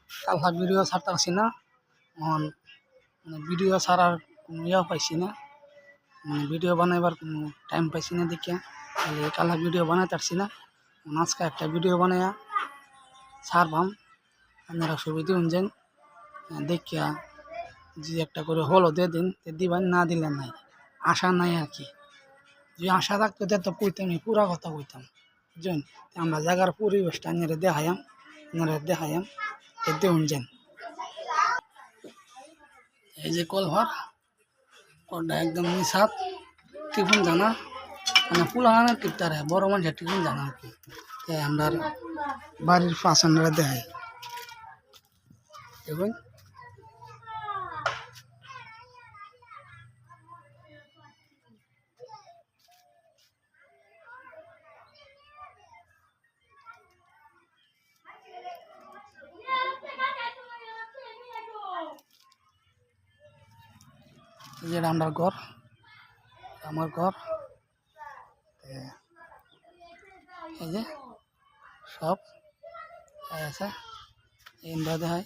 কালকা ভিডিও ছাড়তে পারছি না, মানে ভিডিও ছাড়ার কোনো ইয়েও পাইছি না, মানে ভিডিও বানাইবার কোনো টাইম পাইছি না দেখিয়া, তাহলে কালকা ভিডিও বানাইতে পারছি না। আজকে একটা ভিডিও বানাইয়া ছাড়বাম, আপনারা সুবিধা অনুযায়ী দেখিয়া যদি একটা করে হলো দিয়ে দিন, দিবেন, না দিলে নাই, আশা নাই আর কি। যদি আশা থাকতো তো কইতাম, পুরা কথা কইতাম, বুঝছেন। আমরা জায়গার পরিবেশটা দেখাইয়াম, এতে উনছেন। এই যে কলঘর, কলটা একদম নিছাদ, টিফুন জানা, মানে পুলাহানা টিপতারে, বড় মানুষের টিফুন জানা আর কি। আমরা বাড়ির পাশানরা দেখাই দেখুন। যেটা আমার ঘর, আমার ঘর, এই যে সব আছে, এই দেখায়।